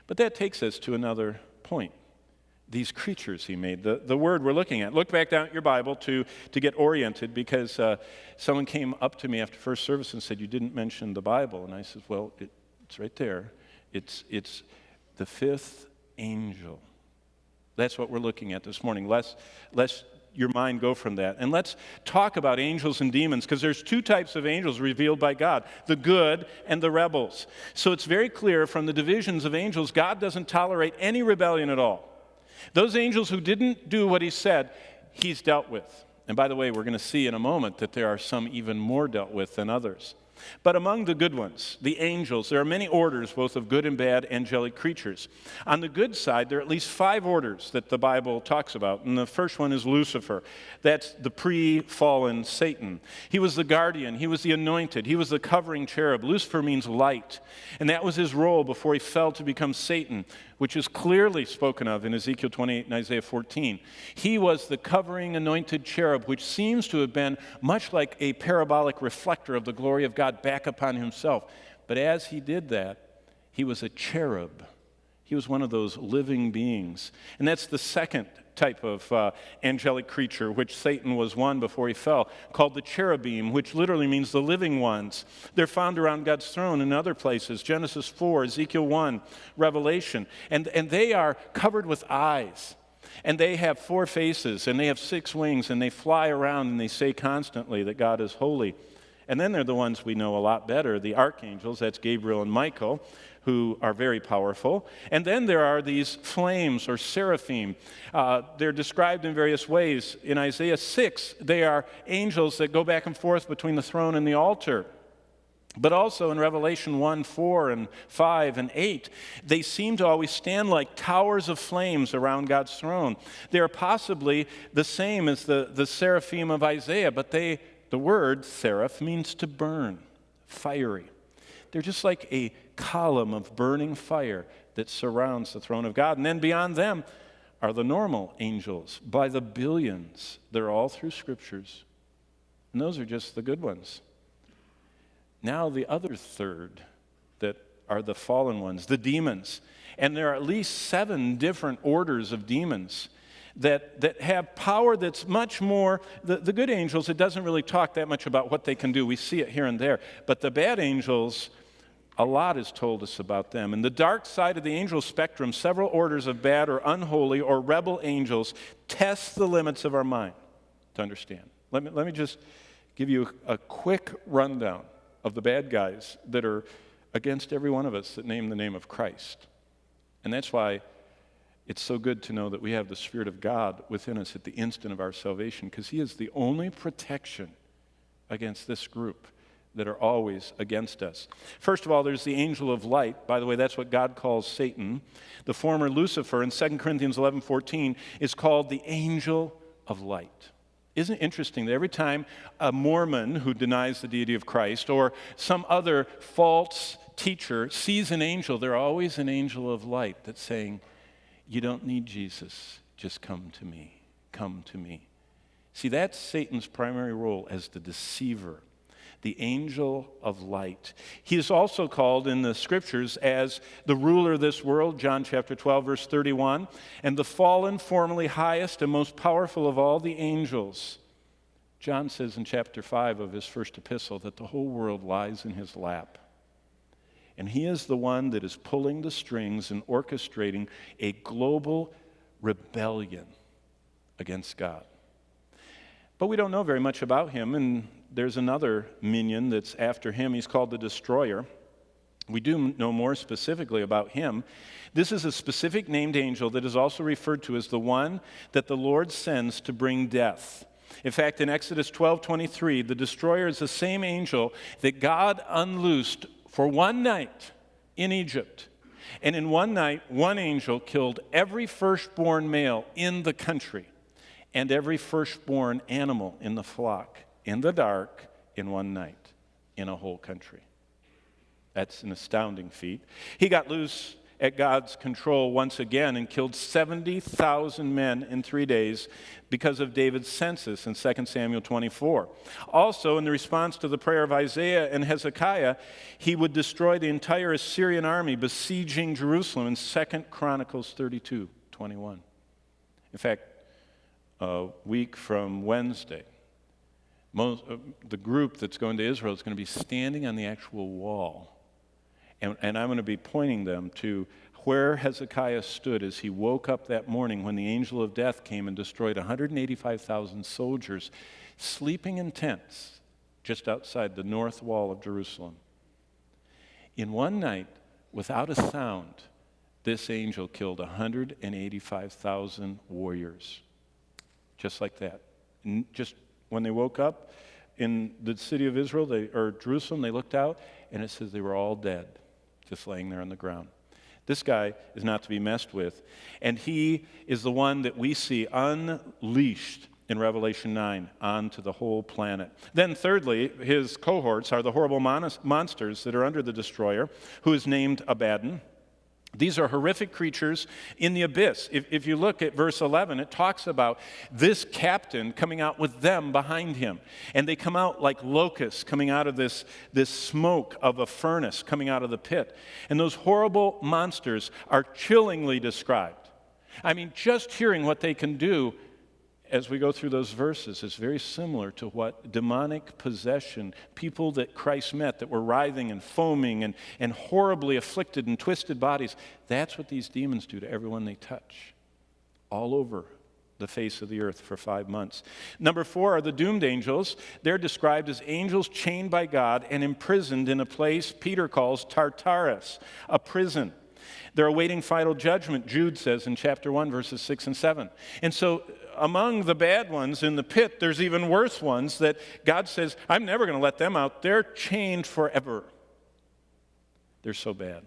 But that takes us to another point. These creatures he made, the word we're looking at. Look back down at your Bible to get oriented, because someone came up to me after first service and said, "You didn't mention the Bible." And I said, well, it's right there. It's the fifth angel. That's what we're looking at this morning. Let's your mind go from that. And let's talk about angels and demons, because there's two types of angels revealed by God, the good and the rebels. So it's very clear from the divisions of angels, God doesn't tolerate any rebellion at all. Those angels who didn't do what he said, he's dealt with. And by the way, we're going to see in a moment that there are some even more dealt with than others. But among the good ones, the angels, there are many orders, both of good and bad angelic creatures. On the good side, there are at least 5 orders that the Bible talks about. And the first one is Lucifer. That's the pre-fallen Satan. He was the guardian. He was the anointed. He was the covering cherub. Lucifer means light. And that was his role before he fell to become Satan, which is clearly spoken of in Ezekiel 28 and Isaiah 14. He was the covering anointed cherub, which seems to have been much like a parabolic reflector of the glory of God back upon himself. But as he did that, he was a cherub. He was one of those living beings. And that's the second type of angelic creature, which Satan was one before he fell, called the cherubim, which literally means the living ones. They're found around God's throne in other places, Genesis 4, Ezekiel 1, Revelation. And they are covered with eyes. And they have 4 faces, and they have 6 wings, and they fly around, and they say constantly that God is holy. And then they're the ones we know a lot better, the archangels, that's Gabriel and Michael, who are very powerful. And then there are these flames or seraphim. They're described in various ways. In Isaiah 6, they are angels that go back and forth between the throne and the altar. But also in Revelation 1, 4, and 5, and 8, they seem to always stand like towers of flames around God's throne. They are possibly the same as the seraphim of Isaiah, but the word seraph means to burn, fiery. They're just like a column of burning fire that surrounds the throne of God. And then beyond them are the normal angels by the billions. They're all through scriptures. And those are just the good ones. Now the other third that are the fallen ones, the demons. And there are at least 7 different orders of demons that have power that's much more, the good angels, it doesn't really talk that much about what they can do. We see it here and there. But the bad angels, a lot is told us about them. In the dark side of the angel spectrum, several orders of bad or unholy or rebel angels test the limits of our mind to understand. Let me just give you a quick rundown of the bad guys that are against every one of us that name the name of Christ. And that's why it's so good to know that we have the Spirit of God within us at the instant of our salvation, because he is the only protection against this group that are always against us. First of all, there's the angel of light. By the way, that's what God calls Satan. The former Lucifer in 2 Corinthians 11:14 is called the angel of light. Isn't it interesting that every time a Mormon who denies the deity of Christ or some other false teacher sees an angel, they're always an angel of light that's saying, you don't need Jesus, just come to me, come to me. See, that's Satan's primary role as the deceiver, the angel of light. He is also called in the scriptures as the ruler of this world, John chapter 12, verse 31, and the fallen, formerly highest and most powerful of all the angels. John says in chapter 5 of his first epistle that the whole world lies in his lap. And he is the one that is pulling the strings and orchestrating a global rebellion against God. But we don't know very much about him, and there's another minion that's after him. He's called the Destroyer. We do know more specifically about him. This is a specific named angel that is also referred to as the one that the Lord sends to bring death. In fact, in Exodus 12:23, the Destroyer is the same angel that God unloosed for one night in Egypt. And in one night, one angel killed every firstborn male in the country and every firstborn animal in the flock in the dark in one night in a whole country. That's an astounding feat. He got loose at God's control once again and killed 70,000 men in 3 days because of David's census in 2 Samuel 24. Also, in the response to the prayer of Isaiah and Hezekiah, he would destroy the entire Assyrian army besieging Jerusalem in 2 Chronicles 32:21. In fact, a week from Wednesday, the group that's going to Israel is going to be standing on the actual wall. And I'm going to be pointing them to where Hezekiah stood as he woke up that morning when the angel of death came and destroyed 185,000 soldiers sleeping in tents just outside the north wall of Jerusalem. In one night, without a sound, this angel killed 185,000 warriors. Just like that. Just when they woke up in the city of Israel, or Jerusalem, they looked out, and it says they were all dead, just laying there on the ground. This guy is not to be messed with, and he is the one that we see unleashed in Revelation 9 onto the whole planet. Then thirdly, his cohorts are the horrible monsters that are under the destroyer, who is named Abaddon. These are horrific creatures in the abyss. If you look at verse 11, it talks about this captain coming out with them behind him. And they come out like locusts coming out of this smoke of a furnace coming out of the pit. And those horrible monsters are chillingly described. I mean, just hearing what they can do as we go through those verses is very similar to what demonic possession, people that Christ met that were writhing and foaming and horribly afflicted and twisted bodies, that's what these demons do to everyone they touch, all over the face of the earth for 5 months. Number 4 are the doomed angels. They're described as angels chained by God and imprisoned in a place Peter calls Tartarus, a prison. They're awaiting final judgment, Jude says in chapter 1, verses 6 and 7. And so among the bad ones in the pit, there's even worse ones that God says, I'm never going to let them out. They're chained forever. They're so bad.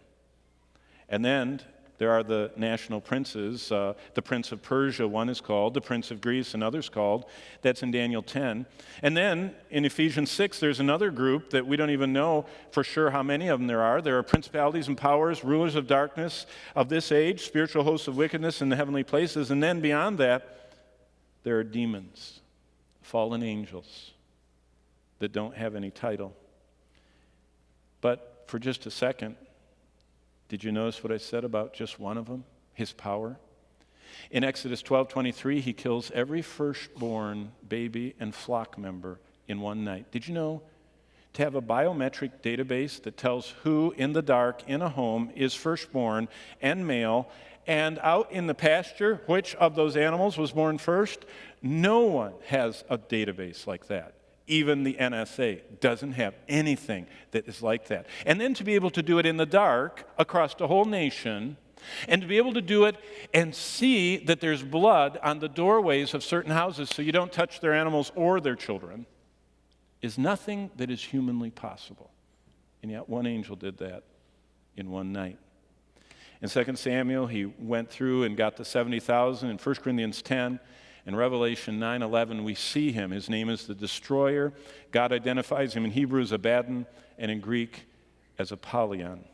And then there are the national princes. The prince of Persia, one is called. The prince of Greece, another's called. That's in Daniel 10. And then in Ephesians 6, there's another group that we don't even know for sure how many of them there are. There are principalities and powers, rulers of darkness of this age, spiritual hosts of wickedness in the heavenly places. And then beyond that, there are demons, fallen angels that don't have any title. But for just a second, did you notice what I said about just one of them? His power. In Exodus 12:23, he kills every firstborn baby and flock member in one night. Did you know to have a biometric database that tells who in the dark in a home is firstborn and male, and out in the pasture, which of those animals was born first? No one has a database like that. Even the NSA doesn't have anything that is like that. And then to be able to do it in the dark across the whole nation, and to be able to do it and see that there's blood on the doorways of certain houses so you don't touch their animals or their children, is nothing that is humanly possible. And yet one angel did that in one night. In 2 Samuel, he went through and got the 70,000. In 1 Corinthians 10, in Revelation 9:11, we see him. His name is the Destroyer. God identifies him in Hebrew as Abaddon and in Greek as Apollyon.